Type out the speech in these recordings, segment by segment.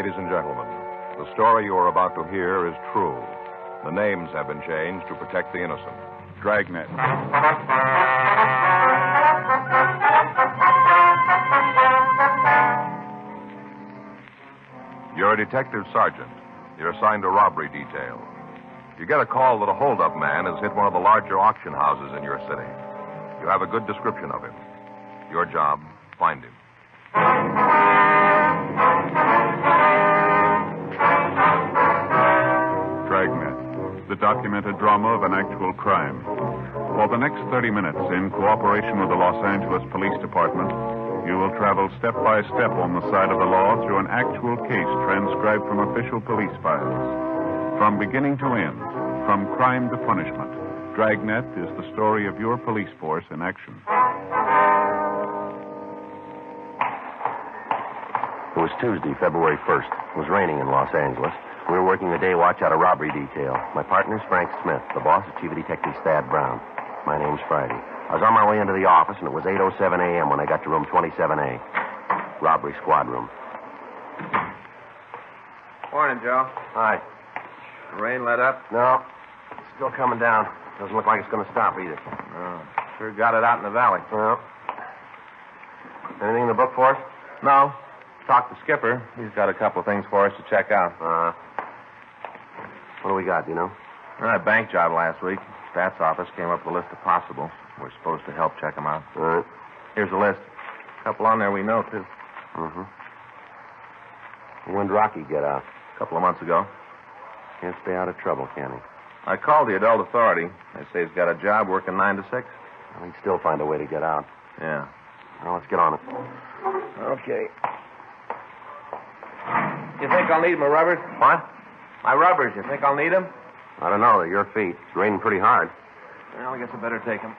ladies and gentlemen. The story you are about to hear is true. The names have been changed to protect the innocent. Dragnet. You're a detective sergeant. You're assigned to robbery detail. You get a call that a hold-up man has hit one of the larger auction houses in your city. You have a good description of him. Your job, find him. Dragnet, the documented drama of an actual crime. For the next 30 minutes, in cooperation with the Los Angeles Police Department, you will travel step by step on the side of the law through an actual case transcribed from official police files. From beginning to end, from crime to punishment, Dragnet is the story of your police force in action. It was Tuesday, February 1st. It was raining in Los Angeles. We were working the day watch out of robbery detail. My partner's Frank Smith. The boss is Chief of Detective Thad Brown. My name's Friday. I was on my way into the office, and it was 8:07 a.m. when I got to room 27A. Robbery squad room. Morning, Joe. Hi. The rain let up? No. It's still coming down. Doesn't look like it's going to stop either. Oh, sure got it out in the valley. Well. Anything in the book for us? No. Talked to Skipper. He's got a couple of things for us to check out. What do we got, do you know? A bank job last week. Stats office came up with a list of possibles. We're supposed to help check them out. All right. Here's the list. A couple on there we know, too. Mm-hmm. When did Rocky get out? A couple of months ago. Can't stay out of trouble, can he? I called the adult authority. They say he's got a job working 9 to 6. Well, he'd still find a way to get out. Yeah. Well, let's get on it. Okay. You think I'll need my rubbers? What? My rubbers. You think I'll need them? I don't know. They're your feet. It's raining pretty hard. Well, I guess I better take them.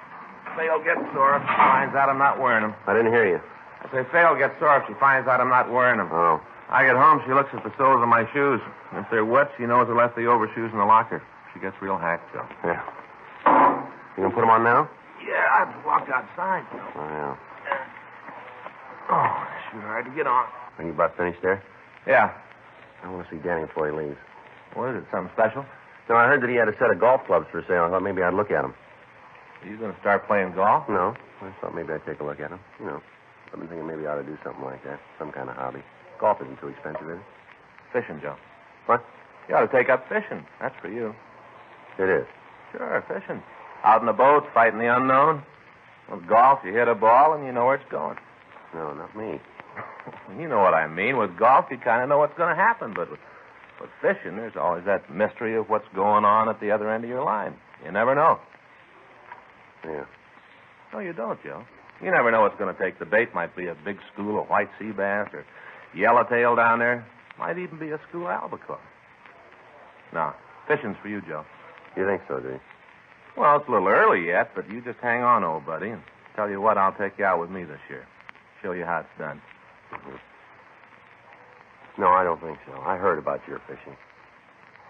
Faye'll get sore if she finds out I'm not wearing them. I didn't hear you. I say Faye'll get sore if she finds out I'm not wearing them. Oh. I get home, she looks at the soles of my shoes. If they're wet, she knows I left the overshoes in the locker. She gets real hacked, Joe. Yeah. You gonna put them on now? Yeah, I have to walk outside. Oh, yeah. Oh, it's sure hard to get on. Are you about finished there? Yeah. I want to see Danny before he leaves. What is it, something special? No, I heard that he had a set of golf clubs for sale. I thought maybe I'd look at them. Are you going to start playing golf? No. I thought maybe I'd take a look at them. You know, I've been thinking maybe I ought to do something like that. Some kind of hobby. Golf isn't too expensive, is it? Fishing, Joe. What? You ought to take up fishing. That's for you. It is. Sure, fishing. Out in the boat, fighting the unknown. With golf, you hit a ball and you know where it's going. No, not me. You know what I mean. With golf, you kind of know what's going to happen. But with fishing, there's always that mystery of what's going on at the other end of your line. You never know. Yeah. No, you don't, Joe. You never know what's going to take. The bait might be a big school of white sea bass or yellowtail down there. Might even be a school of albacore. No, fishing's for you, Joe. You think so, do you? Well, it's a little early yet, but you just hang on, old buddy, and tell you what, I'll take you out with me this year. Show you how it's done. Mm-hmm. No, I don't think so. I heard about your fishing.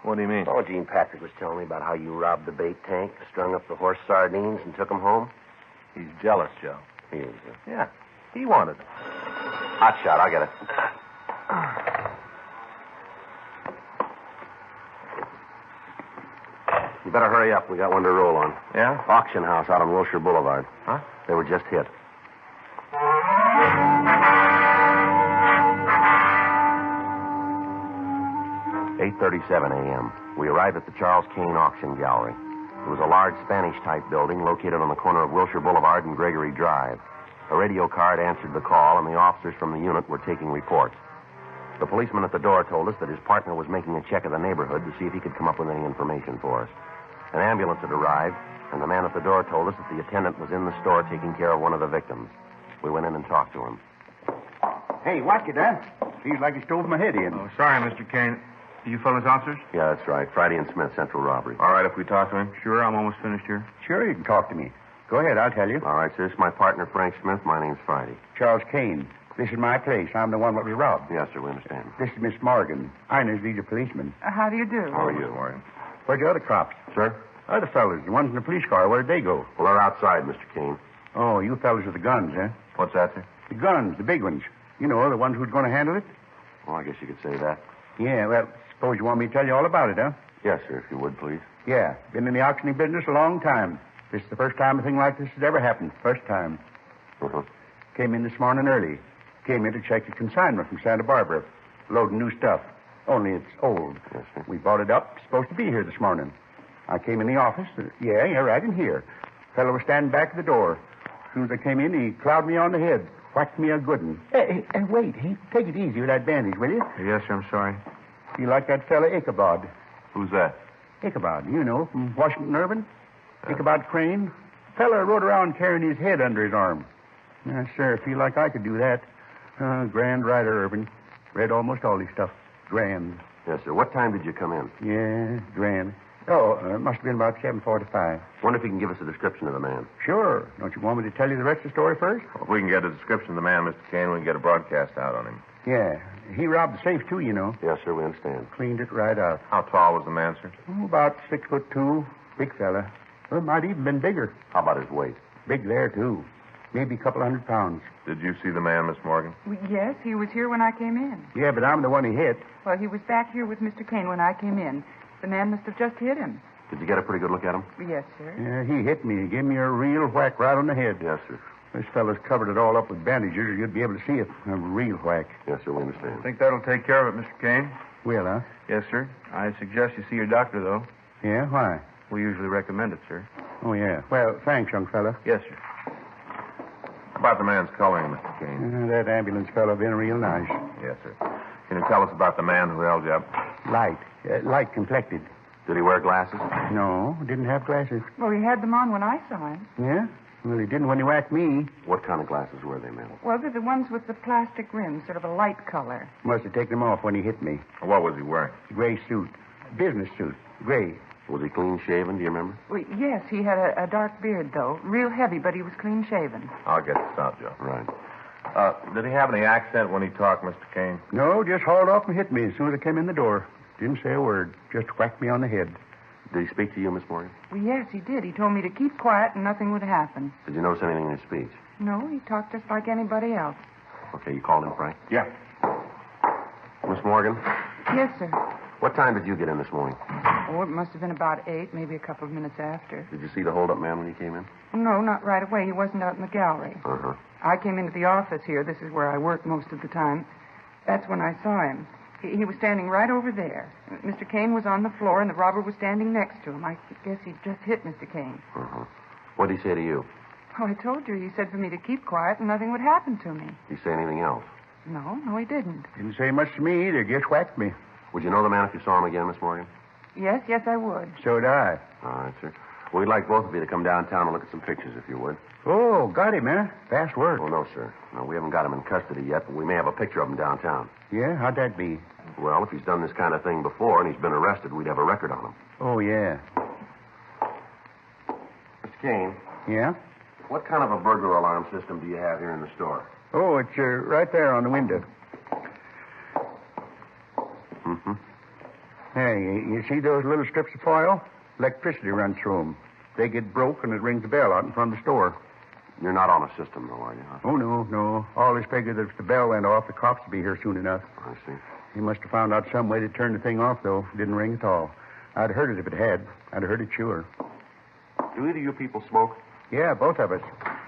What do you mean? Oh, Gene Patrick was telling me about how you robbed the bait tank, strung up the horse sardines, and took them home. He's jealous, Joe. He is. Yeah, he wanted it. Hot shot, I'll get it. You better hurry up. We got one to roll on. Yeah? Auction house out on Wilshire Boulevard. Huh? They were just hit. "8:37 a.m. We arrived at the Charles Kane Auction Gallery. It was a large Spanish-type building located on the corner of Wilshire Boulevard and Gregory Drive. A radio card answered the call, and the officers from the unit were taking reports. The policeman at the door told us that his partner was making a check of the neighborhood to see if he could come up with any information for us. An ambulance had arrived, and the man at the door told us that the attendant was in the store taking care of one of the victims. We went in and talked to him. Hey, watch it, huh? Seems like he stole my head in. Oh, sorry, Mr. Kane. You fellas officers? Yeah, that's right. Friday and Smith, Central Robbery. All right, if we talk to him? Sure, I'm almost finished here. Sure, you can talk to me. Go ahead, I'll tell you. All right, sir. This is my partner, Frank Smith. My name's Friday. Charles Kane. This is my place. I'm the one that was robbed. Yes, sir, we understand. This is Miss Morgan. Ines, these are policemen. How do you do? How are you? Morgan. Where'd the other cops? Sir? Other fellas, the ones in the police car, where'd they go? Well, they're outside, Mr. Kane. Oh, you fellas with the guns, huh? What's that, sir? The guns, the big ones. You know, the ones who's going to handle it? Well, I guess you could say that. Yeah, well, suppose you want me to tell you all about it, huh? Yes, sir, if you would, please. Yeah, been in the auctioning business a long time. This is the first time a thing like this has ever happened. First time. Uh-huh. Came in this morning early. Came in to check a consignment from Santa Barbara. Loading new stuff. Only it's old. Yes, sir. We bought it up. Supposed to be here this morning. I came in the office. Yeah, right in here. Fellow was standing back at the door. As soon as I came in, he clouded me on the head. Whacked me a good one. Hey, wait. Take it easy with that bandage, will you? Yes, sir, I'm sorry. You like that fella Ichabod? Who's that? Ichabod, you know, from Washington Irving. Ichabod Crane. Fella rode around carrying his head under his arm. Yes, sir, I feel like I could do that. Grand writer, Irving. Read almost all his stuff. Grand. Yes, sir. What time did you come in? Yeah, grand. Oh, it must have been about 7:45. Wonder if you can give us a description of the man. Sure. Don't you want me to tell you the rest of the story first? Well, if we can get a description of the man, Mr. Kane, we can get a broadcast out on him. Yeah. He robbed the safe, too, you know. Yes, sir, we understand. Cleaned it right out. How tall was the man, sir? Oh, about 6'2". Big fella. Well, might even been bigger. How about his weight? Big there, too. Maybe a couple 100 pounds. Did you see the man, Miss Morgan? Yes, he was here when I came in. Yeah, but I'm the one he hit. Well, he was back here with Mr. Kane when I came in. The man must have just hit him. Did you get a pretty good look at him? Yes, sir. Yeah, he hit me. He gave me a real whack right on the head. Yes, sir. This fellow's covered it all up with bandages, or you'd be able to see it. A real whack. Yes, sir, we understand. I think that'll take care of it, Mr. Kane. Well, huh? Yes, sir. I suggest you see your doctor, though. Yeah, why? We usually recommend it, sir. Oh, yeah. Well, thanks, young fella. Yes, sir. How about the man's coloring, Mr. Kane? That ambulance fellow been real nice. Yes, sir. Can you tell us about the man who held you up? Light complected. Did he wear glasses? No, didn't have glasses. Well, he had them on when I saw him. Yeah? Well, he didn't when he whacked me. What kind of glasses were they, ma'am? Well, they're the ones with the plastic rims, sort of a light color. Must have taken them off when he hit me. What was he wearing? Gray suit. Business suit. Gray. Was he clean shaven, do you remember? Well, yes, he had a dark beard, though. Real heavy, but he was clean shaven. I'll get this out, Joe. Right. Did he have any accent when he talked, Mr. Kane? No, just hauled off and hit me as soon as I came in the door. Didn't say a word. Just whacked me on the head. Did he speak to you, Miss Morgan? Well, yes, he did. He told me to keep quiet and nothing would happen. Did you notice anything in his speech? No, he talked just like anybody else. Okay, you called him, Frank? Yeah. Miss Morgan, Yes, sir. what time did you get in this morning? Oh, it must have been about 8, maybe a couple of minutes after. Did you see the hold-up man when you came in? No, not right away. He wasn't out in the gallery. Uh-huh. I came into the office here. This is where I work most of the time. That's when I saw him. He was standing right over there. Mr. Kane was on the floor, and the robber was standing next to him. I guess he just hit Mr. Kane. Uh-huh. What did he say to you? Oh, I told you. He said for me to keep quiet and nothing would happen to me. Did he say anything else? No, he didn't. Didn't say much to me either. Just whacked me. Would you know the man if you saw him again, Miss Morgan? Yes, I would. So did I. All right, sir. We'd like both of you to come downtown and look at some pictures, if you would. Oh, got him, eh? Fast work. Oh, no, sir. No, we haven't got him in custody yet, but we may have a picture of him downtown. Yeah? How'd that be? Well, if he's done this kind of thing before and he's been arrested, we'd have a record on him. Oh, yeah. Mr. Kane, Yeah? what kind of a burglar alarm system do you have here in the store? Oh, it's right there on the window. Mm-hmm. Hey, you see those little strips of foil? Electricity runs through them. They get broke and it rings the bell out in front of the store. You're not on a system, though, are you? Huh? Oh, no. Always figured that if the bell went off, the cops would be here soon enough. I see. He must have found out some way to turn the thing off, though. Didn't ring at all. I'd heard it if it had. I'd heard it sure. Do either of you people smoke? Yeah, both of us.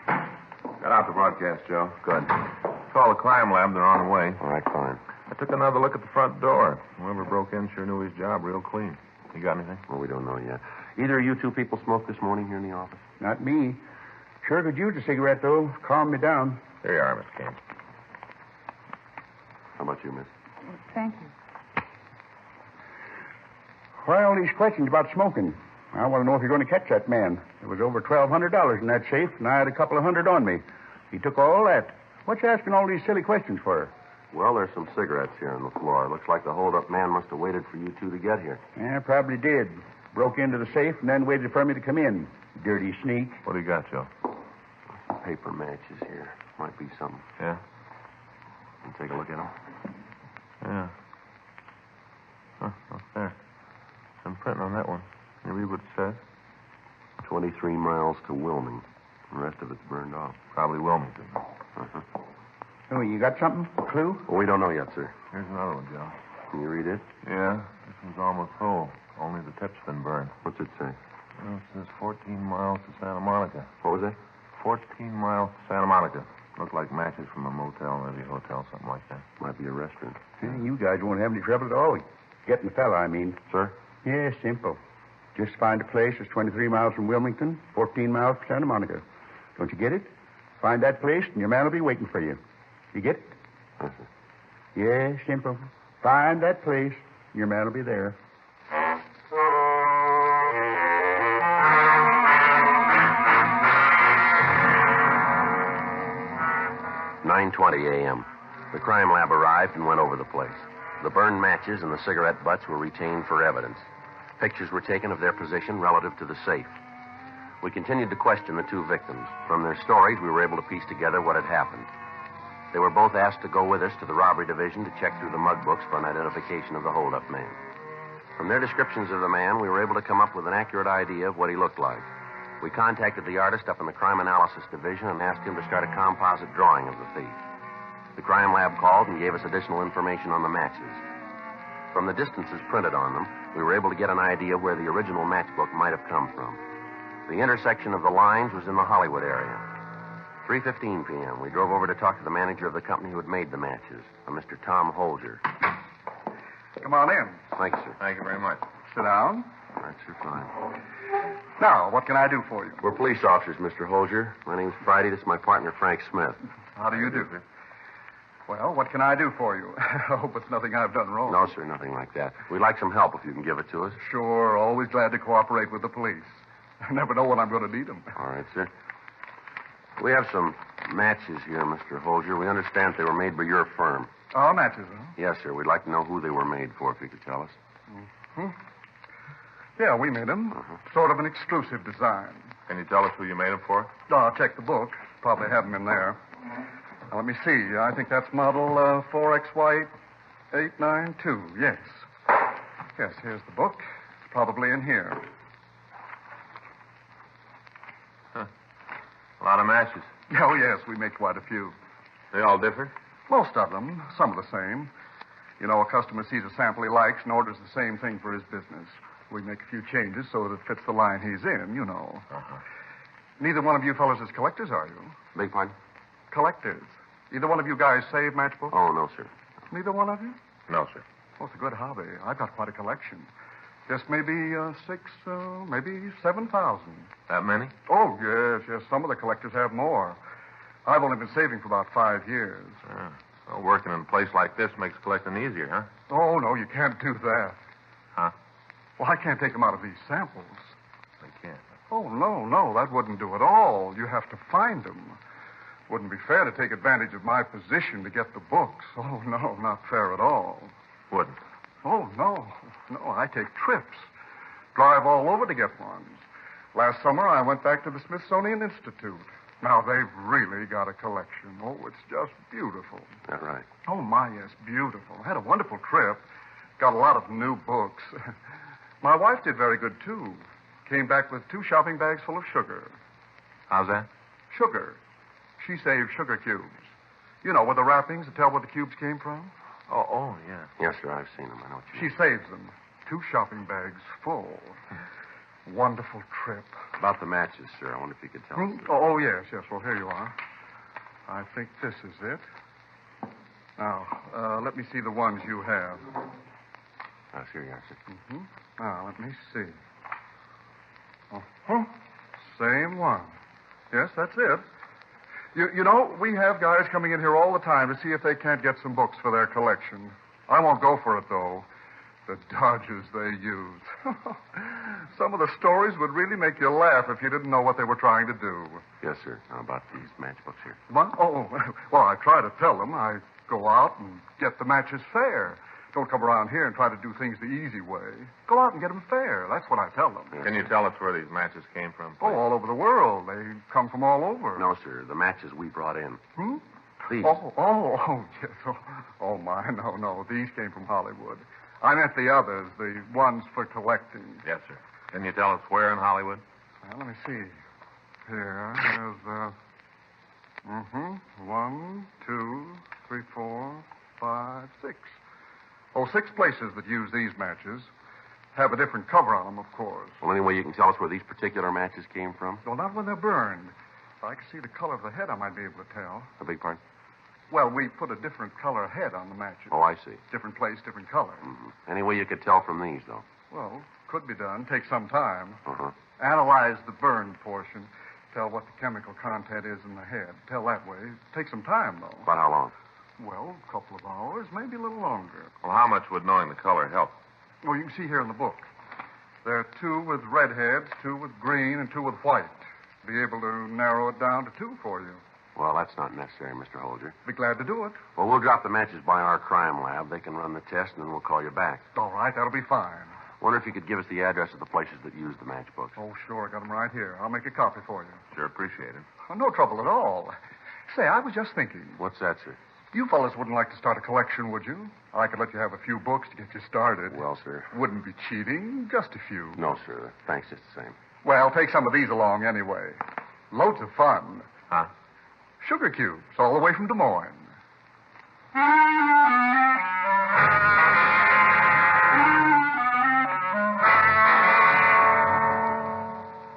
Got out the broadcast, Joe. Good. Call the crime lab. They're on the way. All right, fine. I took another look at the front door. Whoever broke in sure knew his job real clean. You got anything? Well, we don't know yet. Either of you two people smoked this morning here in the office? Not me. Sure could use a cigarette, though. Calm me down. Here you are, Mr. Kane. How about you, miss? Thank you. Why all these questions about smoking? I want to know if you're going to catch that man. There was over $1,200 in that safe, and I had a couple of hundred on me. He took all that. What you asking all these silly questions for? Well, there's some cigarettes here on the floor. Looks like the hold-up man must have waited for you two to get here. Yeah, probably did. Broke into the safe and then waited for me to come in. Dirty sneak. What do you got, Joe? Some paper matches here. Might be something. Yeah? You take a look at them. Yeah. Huh, there. Some printing on that one. You read what it says? 23 miles to Wilming. The rest of it's burned off. Probably Wilmington. Uh-huh. Oh, you got something? A clue? Well, we don't know yet, sir. Here's another one, Joe. Can you read it? Yeah, this one's almost full. Only the tip's been burned. What's it say? Well, it says 14 miles to Santa Monica. What was that? 14 miles to Santa Monica. Look like matches from a motel, maybe a hotel, something like that. Might be a restaurant. Yeah, you guys won't have any trouble at all. Getting the fella, I mean. Sir? Yeah, simple. Just find a place that's 23 miles from Wilmington, 14 miles from Santa Monica. Don't you get it? Find that place, and your man will be waiting for you. You get it? Yes, sir. Yeah, simple. Find that place, and your man will be there. 9:20 a.m. The crime lab arrived and went over the place. The burned matches and the cigarette butts were retained for evidence. Pictures were taken of their position relative to the safe. We continued to question the two victims. From their stories, we were able to piece together what had happened. They were both asked to go with us to the robbery division to check through the mug books for an identification of the holdup man. From their descriptions of the man, we were able to come up with an accurate idea of what he looked like. We contacted the artist up in the crime analysis division and asked him to start a composite drawing of the thief. The crime lab called and gave us additional information on the matches. From the distances printed on them, we were able to get an idea where the original matchbook might have come from. The intersection of the lines was in the Hollywood area. 3:15 p.m., we drove over to talk to the manager of the company who had made the matches, a Mr. Tom Holger. Come on in. Thanks, sir. Thank you very much. Sit down. That's sir, fine. Now, what can I do for you? We're police officers, Mr. Holger. My name's Friday. This is my partner, Frank Smith. How do you do? Well, what can I do for you? I hope it's nothing I've done wrong. No, sir, nothing like that. We'd like some help if you can give it to us. Sure, always glad to cooperate with the police. I never know when I'm going to need them. All right, sir. We have some matches here, Mr. Holger. We understand they were made by your firm. Oh, matches, huh? Yes, sir. We'd like to know who they were made for, if you could tell us. Mm-hmm. Yeah, we made them. Sort of an exclusive design. Can you tell us who you made them for? Oh, I'll check the book. Probably have them in there. Now, let me see. I think that's model 4XY892. Yes. Yes, here's the book. It's probably in here. Huh. A lot of matches. Oh, yes, we make quite a few. They all differ? Most of them. Some are the same. You know, a customer sees a sample he likes and orders the same thing for his business. We make a few changes so that it fits the line he's in, you know. Uh-huh. Neither one of you fellows is collectors, are you? Beg pardon? Collectors. Either one of you guys save matchbooks? Oh, no, sir. Neither one of you? No, sir. Oh, it's a good hobby. I've got quite a collection. Just maybe maybe 7,000. That many? Oh, yes. Some of the collectors have more. I've only been saving for about 5 years. Well, working in a place like this makes collecting easier, huh? Oh, no, you can't do that. Huh? Well, I can't take them out of these samples. They can't. Oh, no, that wouldn't do at all. You have to find them. Wouldn't be fair to take advantage of my position to get the books. Oh, no, not fair at all. Wouldn't. Oh, no, I take trips. Drive all over to get ones. Last summer, I went back to the Smithsonian Institute. Now, they've really got a collection. Oh, it's just beautiful. Is that right? Oh, my, yes, beautiful. Had a wonderful trip. Got a lot of new books. My wife did very good, too. Came back with 2 shopping bags full of sugar. How's that? Sugar. She saved sugar cubes. You know, with the wrappings to tell where the cubes came from? Oh, yeah. Yes, sir, I've seen them. I know what you She mean. saves them. 2 shopping bags full. Wonderful trip. About the matches, sir, I wonder if you could tell us. Oh, yes. Well, here you are. I think this is it. Now, let me see the ones you have. Here you are, sir. Mm-hmm. Now, let me see. Uh-huh. Same one. Yes, that's it. You know, we have guys coming in here all the time to see if they can't get some books for their collection. I won't go for it, though. The dodges they use. Some of the stories would really make you laugh if you didn't know what they were trying to do. Yes, sir. How about these matchbooks here? What? Oh, well, I try to tell them. I go out and get the matches fair. Don't come around here and try to do things the easy way. Go out and get them fair. That's what I tell them. Yes, Can you tell us where these matches came from, Oh, please? all over the world. They come from all over. No, sir. The matches we brought in. Hmm? These. Oh, yes. Oh, my, no. These came from Hollywood. I meant the others, the ones for collecting. Yes, sir. Can you tell us where in Hollywood? Well, let me see. Here, there's, 1, 2, 3, 4, 5, 6. Oh, 6 places that use these matches. Have a different cover on them, of course. Well, any way you can tell us where these particular matches came from? Well, not when they're burned. If I could see the color of the head, I might be able to tell. A big part? Well, we put a different color head on the matches. Oh, I see. Different place, different color. Mm-hmm. Any way you could tell from these, though? Well, could be done. Take some time. Uh-huh. Analyze the burned portion. Tell what the chemical content is in the head. Tell that way. Take some time, though. About how long? Well, a couple of hours, maybe a little longer. Well, how much would knowing the color help? Well, you can see here in the book. There are 2 with red heads, 2 with green, and 2 with white. Be able to narrow it down to 2 for you. Well, that's not necessary, Mr. Holger. Be glad to do it. Well, we'll drop the matches by our crime lab. They can run the test, and then we'll call you back. All right, that'll be fine. Wonder if you could give us the address of the places that use the matchbooks. Oh, sure. I got them right here. I'll make a copy for you. Sure, appreciate it. Oh, no trouble at all. Say, I was just thinking. What's that, sir? You fellas wouldn't like to start a collection, would you? I could let you have a few books to get you started. Well, sir. Wouldn't be cheating. Just a few. No, sir. Thanks just the same. Well, take some of these along anyway. Loads of fun. Huh? Sugar cubes, all the way from Des Moines.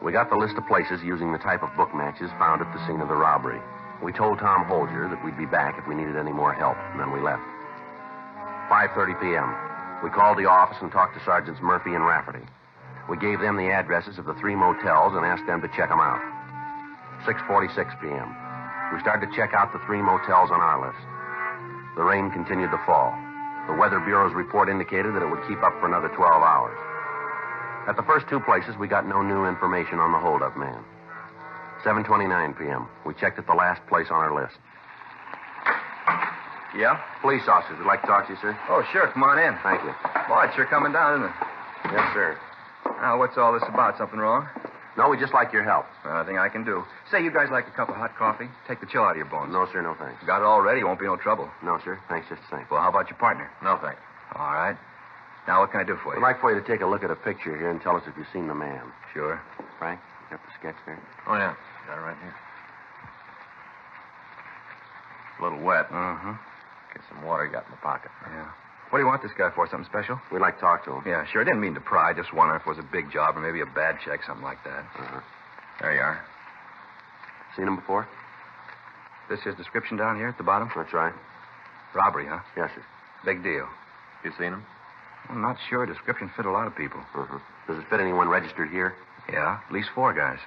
We got the list of places using the type of book matches found at the scene of the robbery. We told Tom Holger that we'd be back if we needed any more help, and then we left. 5:30 p.m. We called the office and talked to Sergeants Murphy and Rafferty. We gave them the addresses of the 3 motels and asked them to check them out. 6:46 p.m. We started to check out the 3 motels on our list. The rain continued to fall. The Weather Bureau's report indicated that it would keep up for another 12 hours. At the first 2 places, we got no new information on the holdup man. 7:29 p.m. We checked at the last place on our list. Yeah? Police officers would like to talk to you, sir. Oh, sure. Come on in. Thank you. Boy, it's sure coming down, isn't it? Yes, sir. Now, what's all this about? Something wrong? No, we just like your help. Nothing I can do. Say, you guys like a cup of hot coffee? Take the chill out of your bones. No, sir, no thanks. Got it all ready. Won't be no trouble. No, sir. Thanks just the same. Well, how about your partner? No, thanks. All right. Now, what can I do for I'd you? like for you to take a look at a picture here and tell us if you've seen the man. Sure. Frank, you got the sketch there? Oh, yeah. Got it right here. A little wet. Uh-huh. Get some water you got in the pocket. Yeah. What do you want this guy for? Something special? We'd like to talk to him. Yeah, sure. I didn't mean to pry. Just wondering if it was a big job or maybe a bad check, something like that. Uh-huh. There you are. Seen him before? This his description down here at the bottom? That's right. Robbery, huh? Yes, sir. Big deal. You seen him? I'm not sure. Description fit a lot of people. Uh-huh. Does it fit anyone registered here? Yeah, at least 4 guys.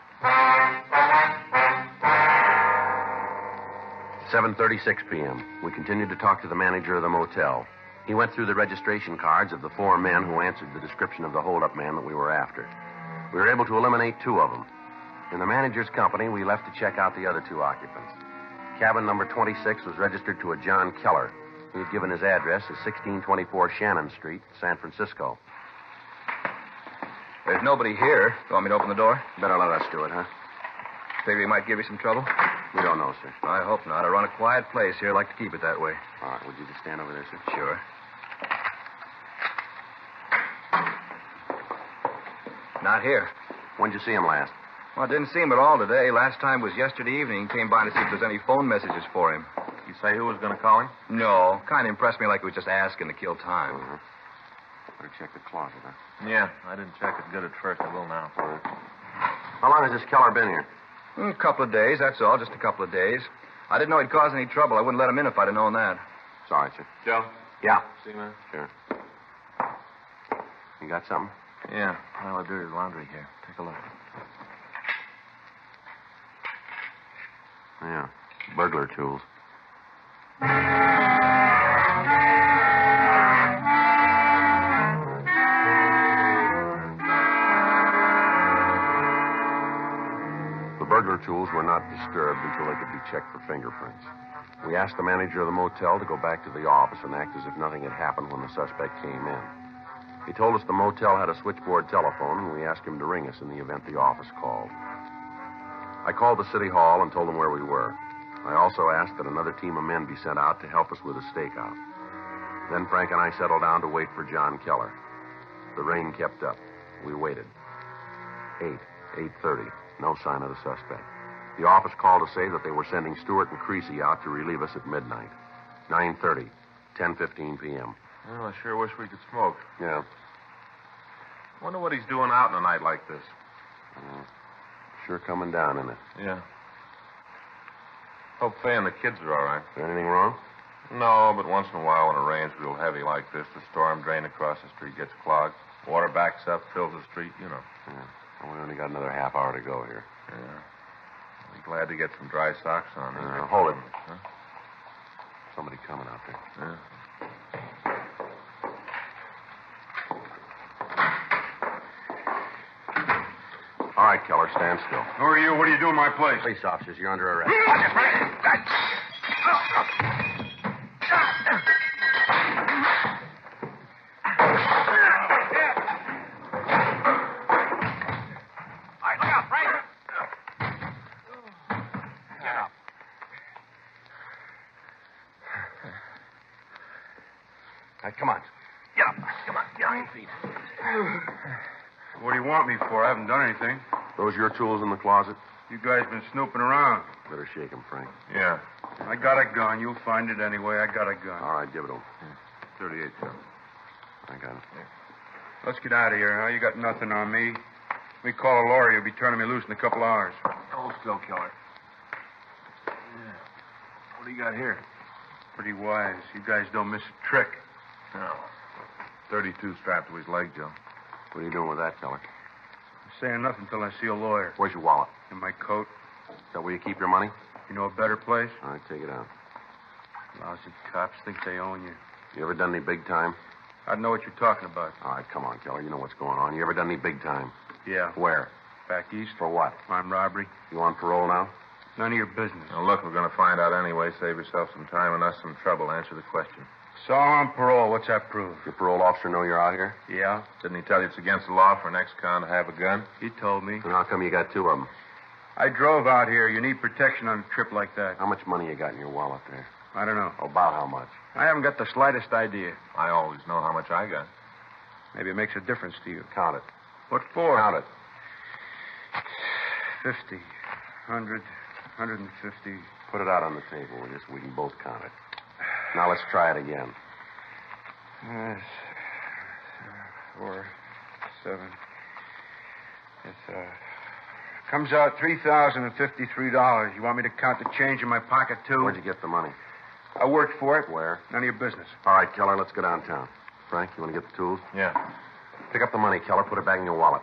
7:36 p.m. We continued to talk to the manager of the motel. He went through the registration cards of the 4 men who answered the description of the holdup man that we were after. We were able to eliminate 2 of them. In the manager's company, we left to check out the other 2 occupants. Cabin number 26 was registered to a John Keller. He had given his address as 1624 Shannon Street, San Francisco. There's nobody here. You want me to open the door? Better let us do it, huh? Figure he might give you some trouble? We don't know, sir. I hope not. I run a quiet place here. I like to keep it that way. All right, would you just stand over there, sir? Sure. Not here. When'd you see him last? Well, I didn't see him at all today. Last time was yesterday evening. He came by to see if there's any phone messages for him. You say who was going to call him? No. Kind of impressed me like he was just asking to kill time. Uh-huh. Better check the closet, huh? Yeah, I didn't check it good at first. I will now. How long has this Keller been here? A couple of days, that's all. Just a couple of days. I didn't know he'd cause any trouble. I wouldn't let him in if I'd have known that. Sorry, sir. Joe? Yeah. See, man? Sure. You got something? Yeah, pile of dirty laundry here. Take a look. Yeah. Burglar tools. The burglar tools were not disturbed until they could be checked for fingerprints. We asked the manager of the motel to go back to the office and act as if nothing had happened when the suspect came in. He told us the motel had a switchboard telephone, and we asked him to ring us in the event the office called. I called the city hall and told them where we were. I also asked that another team of men be sent out to help us with a stakeout. Then Frank and I settled down to wait for John Keller. The rain kept up. We waited. 8:30. No sign of the suspect. The office called to say that they were sending Stewart and Creasy out to relieve us at midnight. 9:30. 10:15 p.m. Well, I sure wish we could smoke. Yeah. Wonder what he's doing out on a night like this. Sure coming down, isn't it? Yeah. Hope Fay and the kids are all right. Is there anything wrong? No, but once in a while when it rains real heavy like this, the storm drain across the street gets clogged. Water backs up, fills the street, you know. Yeah. Well, we only got another half hour to go here. Yeah. I'll be glad to get some dry socks on. Hold it. Huh? Somebody coming out there. Yeah. All right, Keller, stand still. Who are you? What do you do in my place? Police officers, you're under arrest. Come on. Get up. Come on. Get on your feet. What do you want me for? I haven't done anything. Those your tools in the closet? You guys been snooping around. Better shake them, Frank. Yeah. I got a gun. You'll find it anyway. I got a gun. All right, give it to him. 38, Joe. I got it. Let's get out of here, huh? You got nothing on me. We call a lawyer. You'll be turning me loose in a couple hours. Hold still, Keller. Yeah. What do you got here? Pretty wise. You guys don't miss a trick. No. 32 strapped to his leg, Joe. What are you doing with that, Keller? I'm saying nothing until I see a lawyer. Where's your wallet? In my coat. Is that where you keep your money? You know a better place? All right, take it out. Lousy cops think they own you. You ever done any big time? I know what you're talking about. All right, come on, Keller. You know what's going on. You ever done any big time? Yeah. Where? Back east. For what? Armed robbery. You on parole now? None of your business. Now, look, we're going to find out anyway. Save yourself some time and us some trouble. Answer the question. So I'm on parole. What's that prove? Your parole officer know you're out here? Yeah. Didn't he tell you it's against the law for an ex-con to have a gun? He told me. And how come you got two of them? I drove out here. You need protection on a trip like that. How much money you got in your wallet there? I don't know. About how much? I haven't got the slightest idea. I always know how much I got. Maybe it makes a difference to you. Count it. What for? Count it. 50, 100, 150. Put it out on the table. We can both count it. Now let's try it again. 4, 7. Comes out $3,053. You want me to count the change in my pocket, too? Where'd you get the money? I worked for it. Where? None of your business. All right, Keller, let's go downtown. Frank, you want to get the tools? Yeah. Pick up the money, Keller. Put it back in your wallet.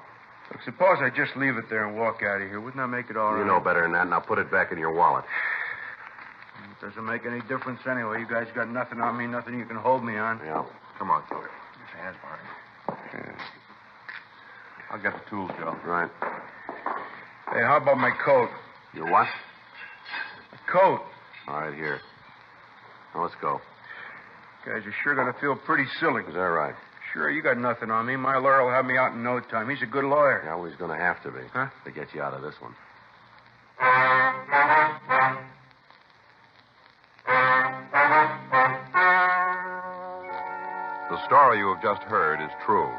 Look, suppose I just leave it there and walk out of here. Wouldn't that make it all right? You know better than that. Now put it back in your wallet. It doesn't make any difference anyway. You guys got nothing on me, nothing you can hold me on. Yeah. Come on, Keller. Get your hands behind you. I'll get the tools, Joe. Right. Hey, how about my coat? Your what? My coat. All right, here. Now let's go. Guys are sure going to feel pretty silly. Is that right? Sure, you got nothing on me. My lawyer will have me out in no time. He's a good lawyer. Yeah, well, he's going to have to be. Huh? To get you out of this one. The story you have just heard is true.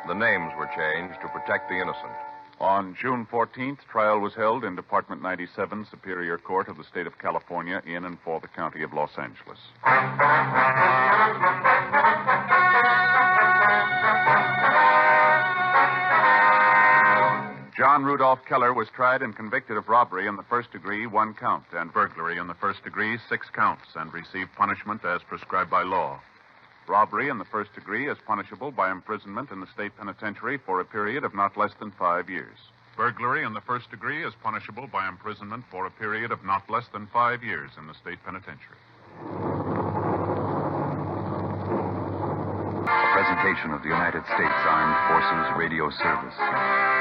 The names were changed to protect the innocent. On June 14th, trial was held in Department 97, Superior Court of the State of California, in and for the County of Los Angeles. John Rudolph Keller was tried and convicted of robbery in the first degree, 1 count, and burglary in the first degree, 6 counts, and received punishment as prescribed by law. Robbery in the first degree is punishable by imprisonment in the state penitentiary for a period of not less than 5 years. Burglary in the first degree is punishable by imprisonment for a period of not less than 5 years in the state penitentiary. A presentation of the United States Armed Forces Radio Service.